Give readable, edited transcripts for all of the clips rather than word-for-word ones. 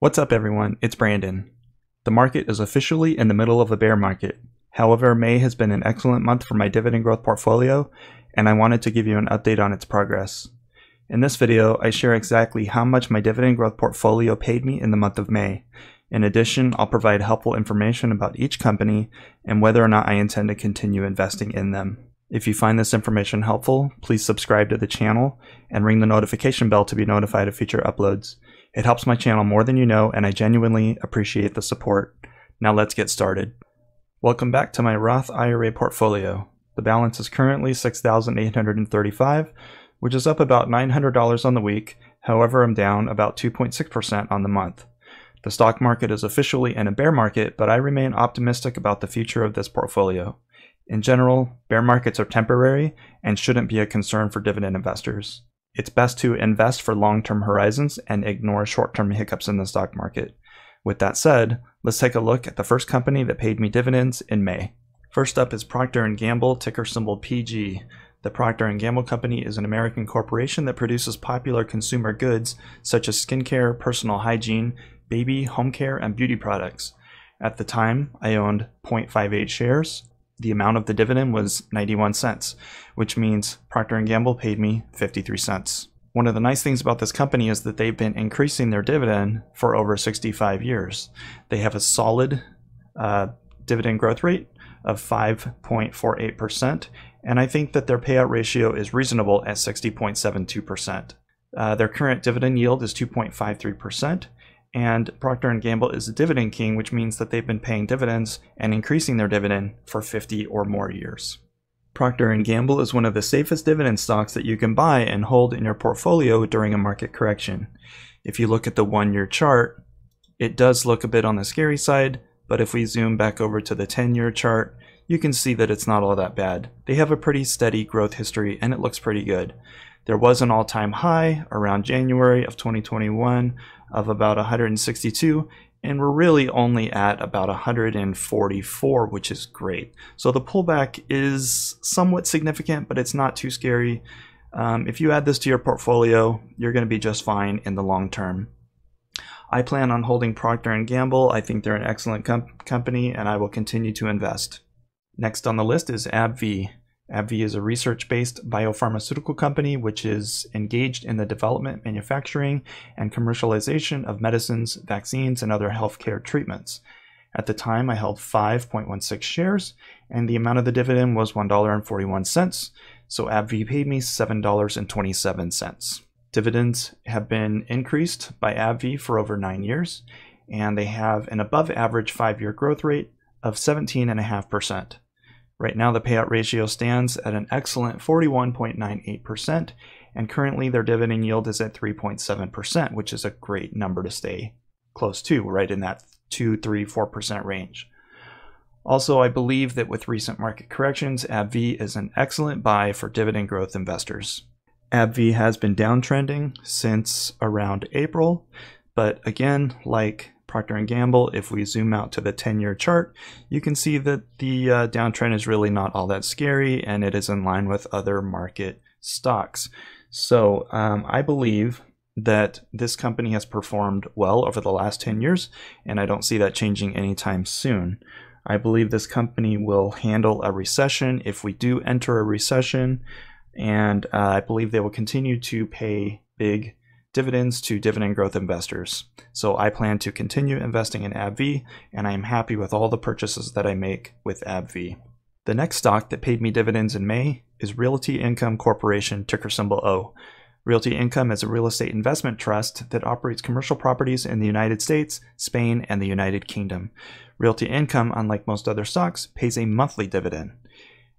What's up everyone, it's Brandon. The market is officially in the middle of a bear market. However, May has been an excellent month for my dividend growth portfolio, and I wanted to give you an update on its progress. In this video, I share exactly how much my dividend growth portfolio paid me in the month of May. In addition, I'll provide helpful information about each company and whether or not I intend to continue investing in them. If you find this information helpful, please subscribe to the channel and ring the notification bell to be notified of future uploads. It helps my channel more than you know, and I genuinely appreciate the support. Now let's get started. Welcome back to my Roth IRA portfolio. The balance is currently $6,835, which is up about $900 on the week. However, I'm down about 2.6% on the month. The stock market is officially in a bear market, but I remain optimistic about the future of this portfolio. In general, bear markets are temporary and shouldn't be a concern for dividend investors. It's best to invest for long-term horizons and ignore short-term hiccups in the stock market. With that said, let's take a look at the first company that paid me dividends in May. First up is Procter & Gamble, ticker symbol PG. The Procter & Gamble company is an American corporation that produces popular consumer goods such as skincare, personal hygiene, baby, home care, and beauty products. At the time, I owned 0.58 shares. The amount of the dividend was 91 cents, which means Procter & Gamble paid me 53 cents. One of the nice things about this company is that they've been increasing their dividend for over 65 years. They have a solid dividend growth rate of 5.48%, and I think that their payout ratio is reasonable at 60.72%. Their current dividend yield is 2.53%. And Procter & Gamble is a dividend king, which means that they've been paying dividends and increasing their dividend for 50 or more years. Procter & Gamble is one of the safest dividend stocks that you can buy and hold in your portfolio during a market correction. If you look at the one-year chart, it does look a bit on the scary side, but if we zoom back over to the 10-year chart, you can see that it's not all that bad. They have a pretty steady growth history and it looks pretty good. There was an all-time high around January of 2021 of about 162, and we're really only at about 144, which is great. So the pullback is somewhat significant, but it's not too scary. If you add this to your portfolio, you're going to be just fine in the long term. I plan on holding Procter & Gamble. I think they're an excellent company, and I will continue to invest. Next on the list is AbbVie. AbbVie is a research-based biopharmaceutical company which is engaged in the development, manufacturing, and commercialization of medicines, vaccines, and other healthcare treatments. At the time, I held 5.16 shares, and the amount of the dividend was $1.41, so AbbVie paid me $7.27. Dividends have been increased by AbbVie for over 9 years, and they have an above-average 5-year growth rate of 17.5%. Right now, the payout ratio stands at an excellent 41.98%, and currently their dividend yield is at 3.7%, which is a great number to stay close to, right in that 2, 3, 4% range. Also, I believe that with recent market corrections, AbbVie is an excellent buy for dividend growth investors. AbbVie has been downtrending since around April, but again, like Procter & Gamble, if we zoom out to the 10-year chart, you can see that the downtrend is really not all that scary, and it is in line with other market stocks. So I believe that this company has performed well over the last 10 years, and I don't see that changing anytime soon. I believe this company will handle a recession if we do enter a recession, and I believe they will continue to pay big dividends to dividend growth investors. So I plan to continue investing in AbbVie, and I am happy with all the purchases that I make with AbbVie. The next stock that paid me dividends in May is Realty Income Corporation, ticker symbol O. Realty Income is a real estate investment trust that operates commercial properties in the United States, Spain, and the United Kingdom. Realty Income, unlike most other stocks, pays a monthly dividend.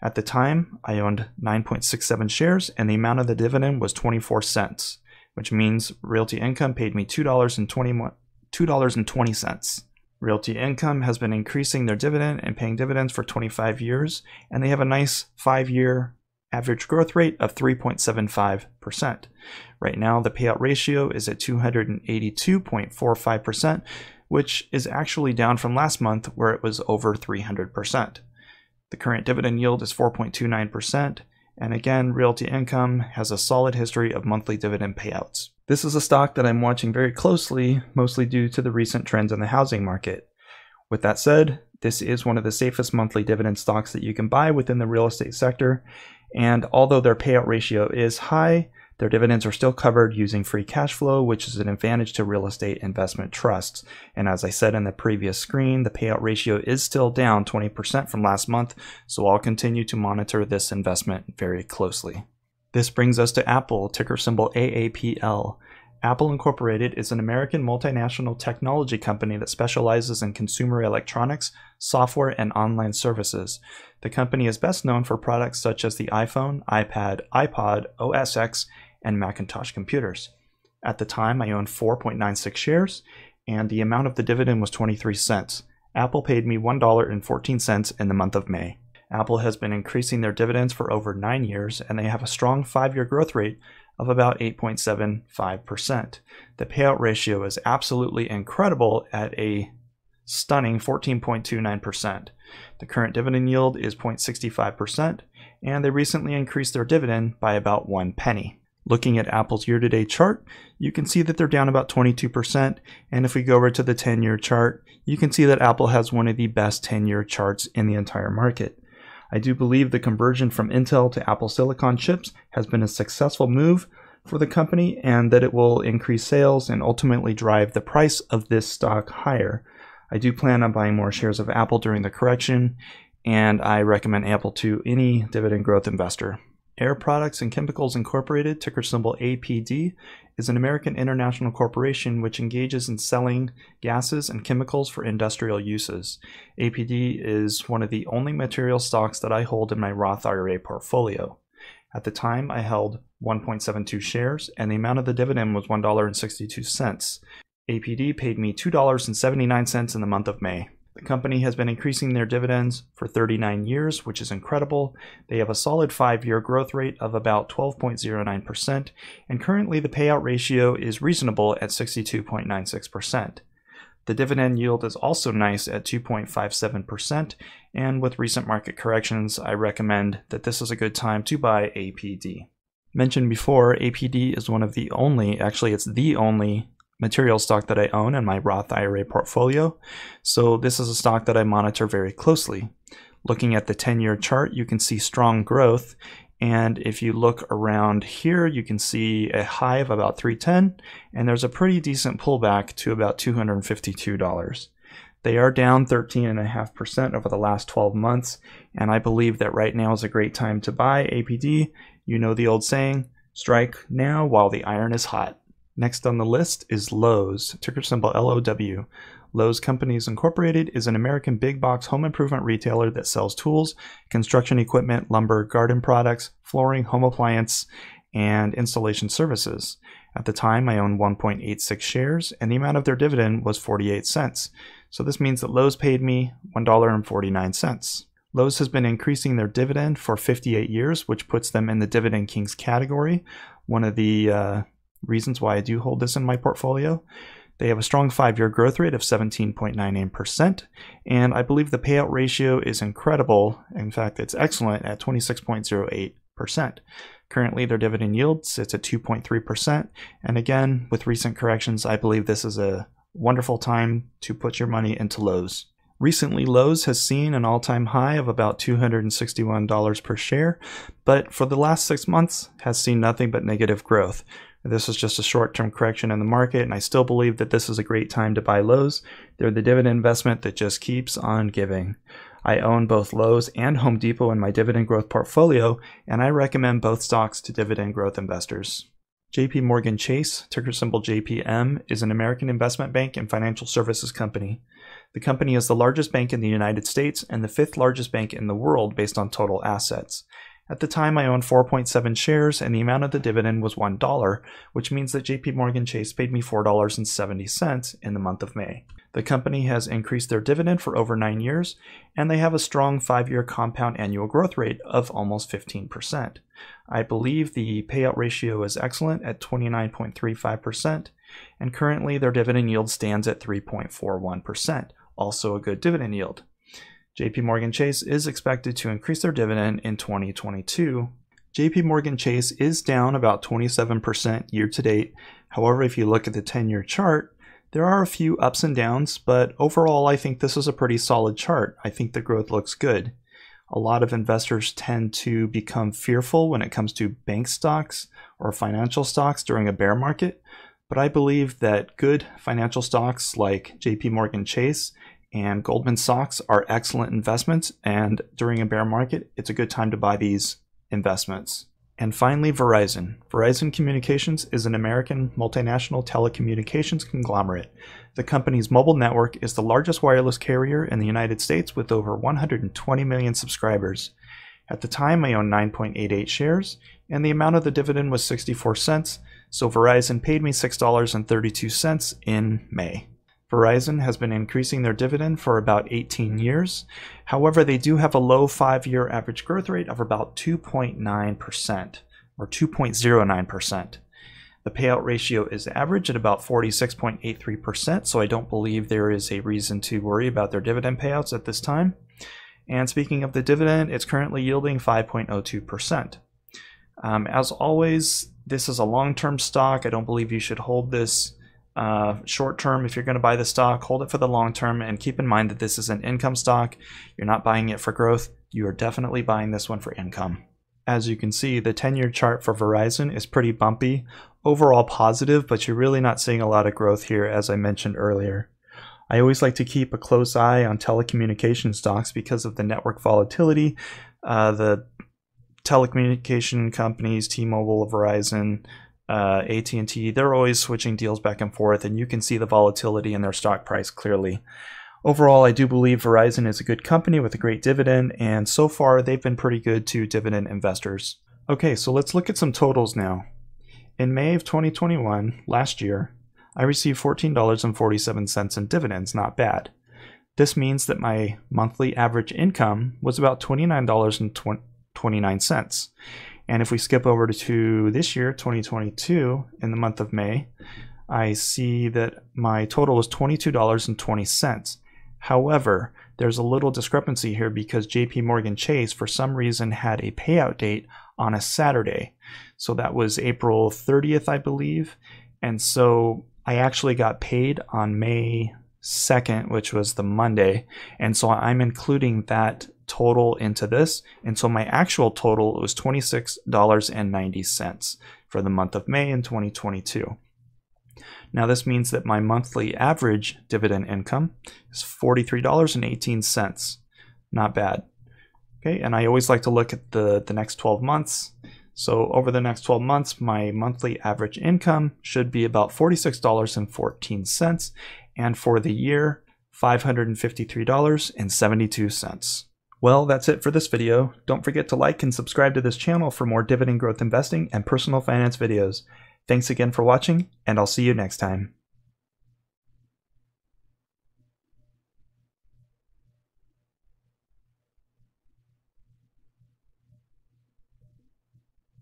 At the time, I owned 9.67 shares, and the amount of the dividend was 24 cents. Which means Realty Income paid me $2.20. Realty Income has been increasing their dividend and paying dividends for 25 years, and they have a nice 5-year average growth rate of 3.75%. Right now, the payout ratio is at 282.45%, which is actually down from last month where it was over 300%. The current dividend yield is 4.29%, And again, Realty Income has a solid history of monthly dividend payouts. This is a stock that I'm watching very closely, mostly due to the recent trends in the housing market. With that said, this is one of the safest monthly dividend stocks that you can buy within the real estate sector, and although their payout ratio is high, their dividends are still covered using free cash flow, which is an advantage to real estate investment trusts. And as I said in the previous screen, the payout ratio is still down 20% from last month, so I'll continue to monitor this investment very closely. This brings us to Apple, ticker symbol AAPL. Apple Incorporated is an American multinational technology company that specializes in consumer electronics, software, and online services. The company is best known for products such as the iPhone, iPad, iPod, OS X, and Macintosh computers. At the time, I owned 4.96 shares, and the amount of the dividend was 23 cents. Apple paid me $1.14 in the month of May. Apple has been increasing their dividends for over 9 years, and they have a strong 5-year growth rate of about 8.75%. The payout ratio is absolutely incredible at a stunning 14.29%. The current dividend yield is 0.65%, and they recently increased their dividend by about 1 penny. Looking at Apple's year-to-date chart, you can see that they're down about 22%, and if we go over to the 10-year chart, you can see that Apple has one of the best 10-year charts in the entire market. I do believe the conversion from Intel to Apple Silicon chips has been a successful move for the company, and that it will increase sales and ultimately drive the price of this stock higher. I do plan on buying more shares of Apple during the correction, and I recommend Apple to any dividend growth investor. Air Products and Chemicals Incorporated, ticker symbol APD, is an American international corporation which engages in selling gases and chemicals for industrial uses. APD is one of the only material stocks that I hold in my Roth IRA portfolio. At the time, I held 1.72 shares, and the amount of the dividend was $1.62. APD paid me $2.79 in the month of May. The company has been increasing their dividends for 39 years, which is incredible. They have a solid 5-year growth rate of about 12.09%, and currently the payout ratio is reasonable at 62.96%. The dividend yield is also nice at 2.57%, and with recent market corrections, I recommend that this is a good time to buy APD. Mentioned before, APD is one of the only, actually it's the only material stock that I own in my Roth IRA portfolio, so this is a stock that I monitor very closely. Looking at the 10-year chart, you can see strong growth, and if you look around here, you can see a high of about 310, and there's a pretty decent pullback to about $252. They are down 13.5% over the last 12 months, and I believe that right now is a great time to buy APD. You know the old saying, strike now while the iron is hot. Next on the list is Lowe's, ticker symbol LOW. Lowe's Companies Incorporated is an American big box home improvement retailer that sells tools, construction equipment, lumber, garden products, flooring, home appliance, and installation services. At the time, I owned 1.86 shares, and the amount of their dividend was 48 cents. So this means that Lowe's paid me $1.49. Lowe's has been increasing their dividend for 58 years, which puts them in the Dividend Kings category. One of the reasons why I do hold this in my portfolio. They have a strong 5-year growth rate of 17.99%, and I believe the payout ratio is incredible. In fact, it's excellent at 26.08%. Currently, their dividend yield sits at 2.3%, and again, with recent corrections, I believe this is a wonderful time to put your money into Lowe's. Recently, Lowe's has seen an all-time high of about $261 per share, but for the last 6 months has seen nothing but negative growth. This is just a short-term correction in the market, and I still believe that this is a great time to buy Lowe's. They're the dividend investment that just keeps on giving. I own both Lowe's and Home Depot in my dividend growth portfolio, and I recommend both stocks to dividend growth investors. JPMorgan Chase, ticker symbol JPM, is an American investment bank and financial services company. The company is the largest bank in the United States and the 5th largest bank in the world based on total assets. At the time, I owned 4.7 shares, and the amount of the dividend was $1, which means that JPMorgan Chase paid me $4.70 in the month of May. The company has increased their dividend for over 9 years, and they have a strong 5-year compound annual growth rate of almost 15%. I believe the payout ratio is excellent at 29.35%, and currently their dividend yield stands at 3.41%, also a good dividend yield. JPMorgan Chase is expected to increase their dividend in 2022. JPMorgan Chase is down about 27% year to date. However, if you look at the 10-year chart, there are a few ups and downs, but overall I think this is a pretty solid chart. I think the growth looks good. A lot of investors tend to become fearful when it comes to bank stocks or financial stocks during a bear market, but I believe that good financial stocks like JPMorgan Chase and Goldman Sachs are excellent investments, and during a bear market, it's a good time to buy these investments. And finally, Verizon. Verizon Communications is an American multinational telecommunications conglomerate. The company's mobile network is the largest wireless carrier in the United States with over 120 million subscribers. At the time, I owned 9.88 shares, and the amount of the dividend was 64 cents, so Verizon paid me $6.32 in May. Verizon has been increasing their dividend for about 18 years. However, they do have a low 5-year average growth rate of about 2.9% or 2.09%. The payout ratio is average at about 46.83%, so I don't believe there is a reason to worry about their dividend payouts at this time. And speaking of the dividend, it's currently yielding 5.02%. As always, this is a long-term stock. I don't believe you should hold this short term. If you're going to buy the stock, hold it for the long term, and keep in mind that this is an income stock. You're not buying it for growth. You are definitely buying this one for income. As you can see, the 10-year chart for Verizon is pretty bumpy, overall positive, but you're really not seeing a lot of growth here, as I mentioned earlier. I always like to keep a close eye on telecommunication stocks because of the network volatility. The telecommunication companies, T-Mobile, Verizon, AT&T, they're always switching deals back and forth, and you can see the volatility in their stock price clearly. Overall, I do believe Verizon is a good company with a great dividend, and so far they've been pretty good to dividend investors. Okay, so let's look at some totals now. In May of 2021, last year, I received $14.47 in dividends, not bad. This means that my monthly average income was about $29.29. And if we skip over to this year, 2022, in the month of May, I see that my total was $22.20. However, there's a little discrepancy here because JPMorgan Chase, for some reason, had a payout date on a Saturday. So that was April 30th, I believe. And so I actually got paid on May 2nd, which was the Monday. And so I'm including that total into this, and so my actual total was $26.90 for the month of May in 2022. Now this means that my monthly average dividend income is $43.18. Not bad. Okay, and I always like to look at the next 12 months. So over the next 12 months, my monthly average income should be about $46.14, and for the year, $553.72. Well, that's it for this video. Don't forget to like and subscribe to this channel for more dividend growth investing and personal finance videos. Thanks again for watching, and I'll see you next time.